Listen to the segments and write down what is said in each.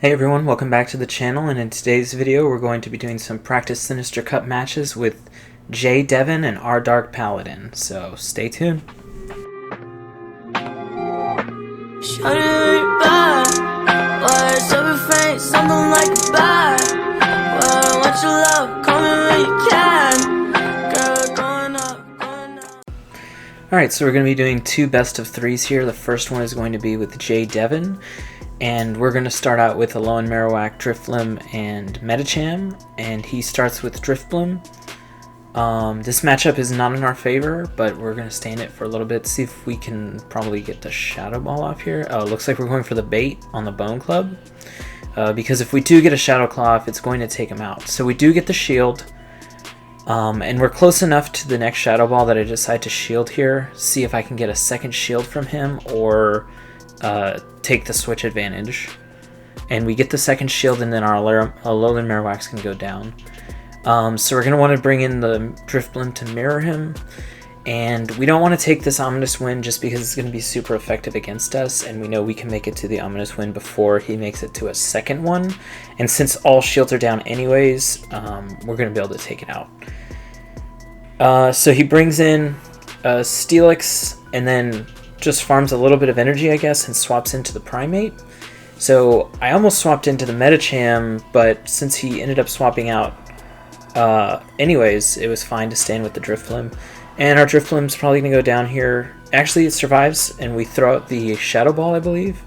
Hey everyone, welcome back to the channel, and in today's video we're going to be doing some practice Sinister Cup matches with JayDevin and RDarkPaladin, so stay tuned. Alright, so we're going to be doing two best of threes here. The first one is going to be with JayDevin. And we're going to start out with Alolan Marowak, Drifblim, and Medicham, and he starts with Drifblim. This matchup is not in our favor, but we're going to stay in it for a little bit, see if we can probably get the Shadow Ball off here. Oh, it looks like we're going for the bait on the Bone Club, because if we do get a Shadow Claw off, it's going to take him out. So we do get the shield, and we're close enough to the next Shadow Ball that I decide to shield here, see if I can get a second shield from him, or take the switch advantage. And we get the second shield, and then our Alolan Marowak's can go down. So we're going to want to bring in the Drifblim to mirror him, and we don't want to take this Ominous Wind just because it's going to be super effective against us, and we know we can make it to the Ominous Wind before he makes it to a second one. And since all shields are down anyways, we're going to be able to take it out. So he brings in Steelix, and then just farms a little bit of energy, I guess, and swaps into the Primate. So I almost swapped into the Medicham, but since he ended up swapping out anyways, it was fine to stay in with the Drifblim. And our Drifblim's probably going to go down here. Actually, it survives, and we throw out the Shadow Ball, I believe,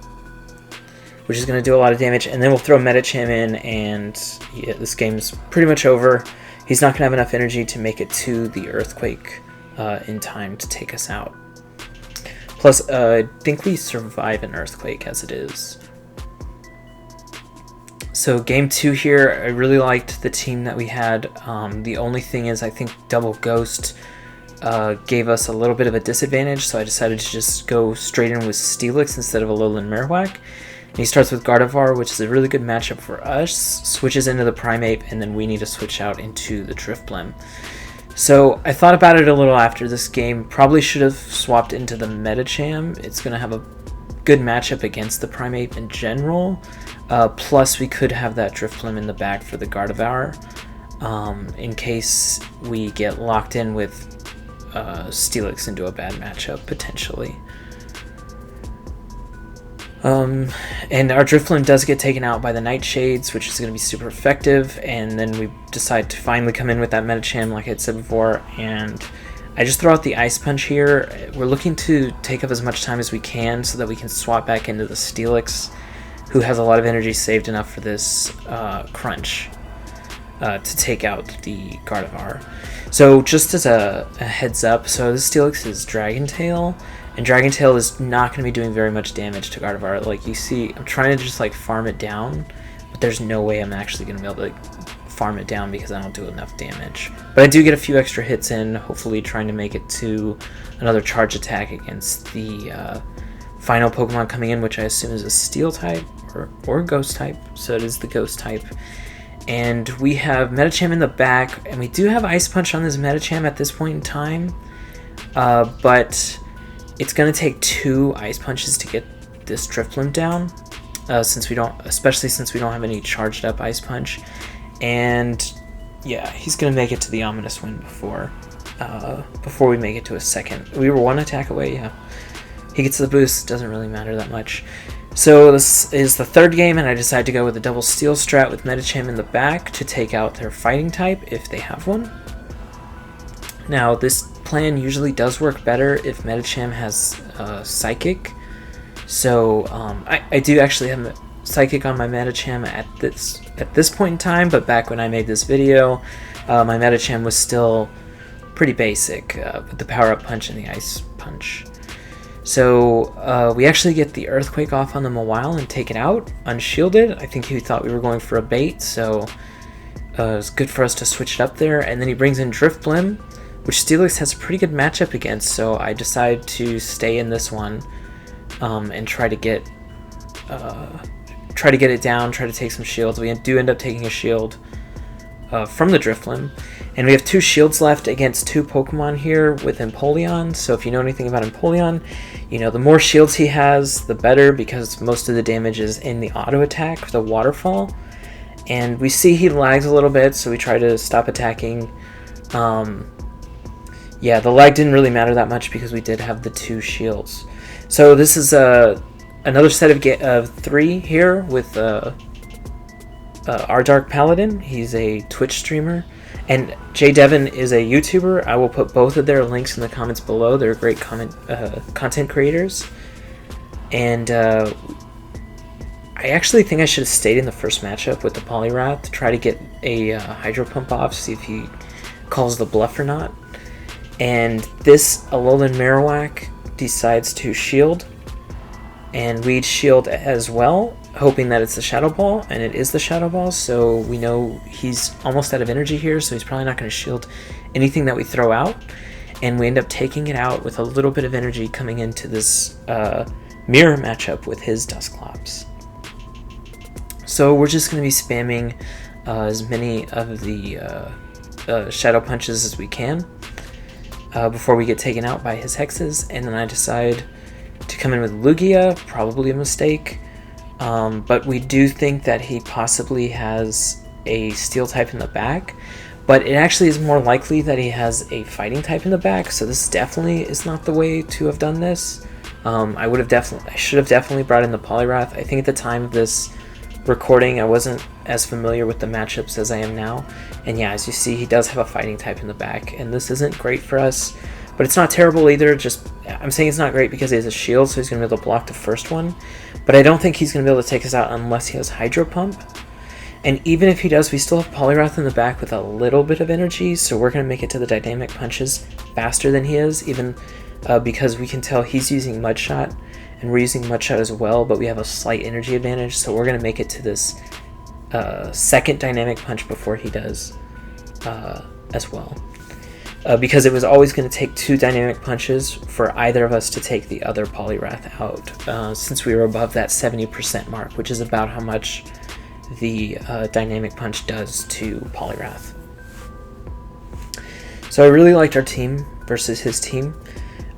which is going to do a lot of damage. And then we'll throw Medicham in, and yeah, this game's pretty much over. He's not going to have enough energy to make it to the Earthquake in time to take us out. Plus, I think we survive an Earthquake as it is. So game 2 here, I really liked the team that we had. The only thing is I think Double Ghost gave us a little bit of a disadvantage, so I decided to just go straight in with Steelix instead of Alolan Marowak. And he starts with Gardevoir, which is a really good matchup for us, switches into the Primate, and then we need to switch out into the Drifblim. So I thought about it a little after this game. Probably should have swapped into the Medicham. It's going to have a good matchup against the Primate in general. Plus we could have that Drifblim in the back for the Gardevoir in case we get locked in with Steelix into a bad matchup, potentially. And our Drifblim does get taken out by the Nightshades, which is going to be super effective, and then we decide to finally come in with that Medicham like I had said before, and I just throw out the Ice Punch here. We're looking to take up as much time as we can so that we can swap back into the Steelix, who has a lot of energy saved enough for this crunch to take out the Gardevoir. So just as a heads up, so this Steelix is Dragon Tail, and Dragon Tail is not going to be doing very much damage to Gardevoir. Like you see, I'm trying to just like farm it down, but there's no way I'm actually going to be able to like, farm it down because I don't do enough damage. But I do get a few extra hits in, hopefully trying to make it to another charge attack against the final Pokemon coming in, which I assume is a Steel type or Ghost type. So it is the Ghost type. And we have Medicham in the back, and we do have Ice Punch on this Medicham at this point in time, but it's going to take 2 Ice Punches to get this Drifblim down, especially since we don't have any charged up Ice Punch. And yeah, he's going to make it to the Ominous Wind before we make it to a second. We were 1 attack away, yeah. He gets the boost, doesn't really matter that much. So this is the third game, and I decided to go with a double Steel strat with Medicham in the back to take out their Fighting type if they have one. Now this plan usually does work better if Medicham has Psychic. So I do actually have Psychic on my Medicham at this point in time, but back when I made this video, my Medicham was still pretty basic with the Power Up Punch and the Ice Punch. So we actually get the Earthquake off on the Mawile and take it out unshielded. I think he thought we were going for a bait, so it was good for us to switch it up there. And then he brings in Drifblim, which Steelix has a pretty good matchup against, so I decided to stay in this one and try to get it down, try to take some shields. We do end up taking a shield, from the Drifloon. And we have 2 shields left against 2 Pokemon here with Empoleon. So if you know anything about Empoleon, you know the more shields he has, the better, because most of the damage is in the auto attack, the waterfall. And we see he lags a little bit, so we try to stop attacking. Yeah, the lag didn't really matter that much because we did have the 2 shields. So this is another set of 3 here with RDarkPaladin. He's a Twitch streamer. And JayDevin is a YouTuber. I will put both of their links in the comments below. They're great content creators. And I actually think I should have stayed in the first matchup with the Poliwrath to try to get a Hydro Pump off, see if he calls the bluff or not. And this Alolan Marowak decides to shield. And we'd shield as well, hoping that it's the Shadow Ball, and it is the Shadow Ball, so we know he's almost out of energy here, so he's probably not going to shield anything that we throw out, and we end up taking it out with a little bit of energy coming into this mirror matchup with his Dusclops. So we're just going to be spamming as many of the Shadow Punches as we can before we get taken out by his Hexes, and then I decide to come in with Lugia, probably a mistake. But we do think that he possibly has a Steel type in the back, but it actually is more likely that he has a Fighting type in the back, so this definitely is not the way to have done this. I should have definitely brought in the Poliwrath. I think at the time of this recording I wasn't as familiar with the matchups as I am now, and yeah, as you see, he does have a Fighting type in the back, and this isn't great for us, but it's not terrible either. I'm saying it's not great because he has a shield, so he's going to be able to block the first one. But I don't think he's going to be able to take us out unless he has Hydro Pump. And even if he does, we still have Poliwrath in the back with a little bit of energy, so we're going to make it to the Dynamic Punches faster than he is, even because we can tell he's using Mudshot, and we're using Mudshot as well, but we have a slight energy advantage, so we're going to make it to this second Dynamic Punch before he does as well. Because it was always going to take 2 Dynamic Punches for either of us to take the other Poliwrath out, since we were above that 70% mark, which is about how much the Dynamic Punch does to Poliwrath. So I really liked our team versus his team.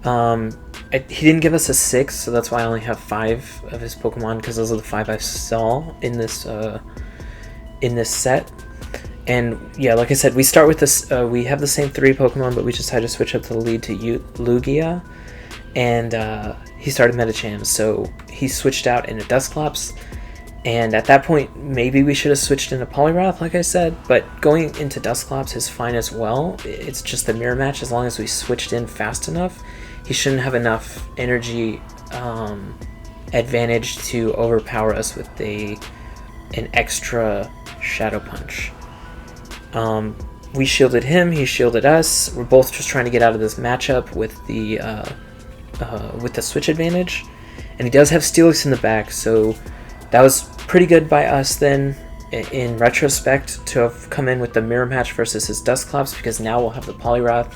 He didn't give us a 6, so that's why I only have 5 of his Pokemon, because those are the 5 I saw in this set. And yeah, like I said, we start with this, we have the same 3 Pokemon, but we decided to switch up the lead to Lugia, and he started Medicham, so he switched out into Dusclops, and at that point, maybe we should have switched into Poliwrath, like I said, but going into Dusclops is fine as well. It's just the mirror match. As long as we switched in fast enough, he shouldn't have enough energy advantage to overpower us with an extra Shadow Punch. We shielded him, he shielded us. We're both just trying to get out of this matchup with the switch advantage. And he does have Steelix in the back, so that was pretty good by us then, in retrospect, to have come in with the mirror match versus his Dusclops, because now we'll have the Poliwrath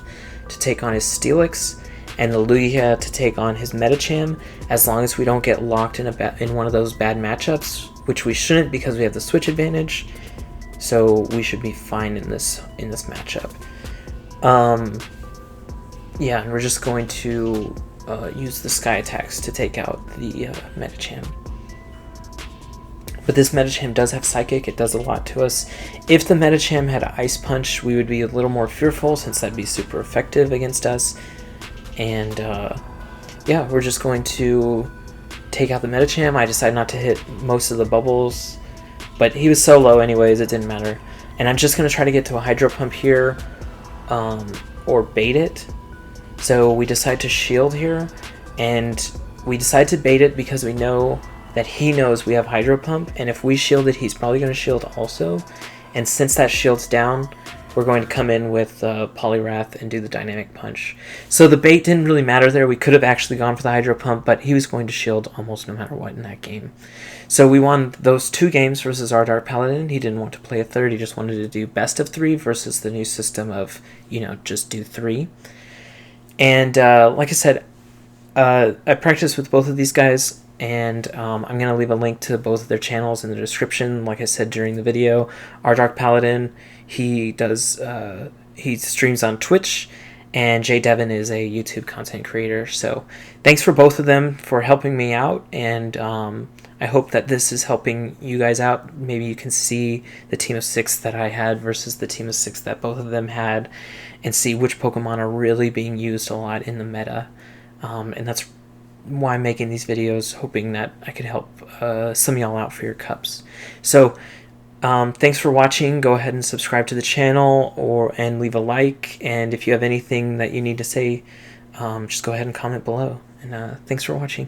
to take on his Steelix, and the Lugia to take on his Medicham, as long as we don't get locked in one of those bad matchups, which we shouldn't because we have the switch advantage. So we should be fine in this matchup. Yeah, and we're just going to use the Sky Attacks to take out the Medicham. But this Medicham does have Psychic. It does a lot to us. If the Medicham had Ice Punch, we would be a little more fearful, since that'd be super effective against us. And yeah, we're just going to take out the Medicham. I decided not to hit most of the bubbles, but he was so low anyways, it didn't matter. And I'm just going to try to get to a Hydro Pump here, or bait it. So we decide to shield here, and we decide to bait it because we know that he knows we have Hydro Pump, and if we shield it, he's probably going to shield also. And since that shield's down, we're going to come in with Poliwrath and do the Dynamic Punch. So the bait didn't really matter there. We could have actually gone for the Hydro Pump, but he was going to shield almost no matter what in that game. So we won those 2 games versus RDarkPaladin. He didn't want to play a third. He just wanted to do best of 3 versus the new system of, just do 3. And like I said, I practiced with both of these guys and I'm going to leave a link to both of their channels in the description. Like I said during the video, RDarkPaladin, he streams on Twitch, and JayDevin is a YouTube content creator. So thanks for both of them for helping me out, and I hope that this is helping you guys out. Maybe you can see the team of 6 that I had versus the team of 6 that both of them had, and see which Pokemon are really being used a lot in the meta. And that's why I'm making these videos, hoping that I could help some of y'all out for your cups. So thanks for watching. Go ahead and subscribe to the channel and leave a like. And if you have anything that you need to say, just go ahead and comment below. And thanks for watching.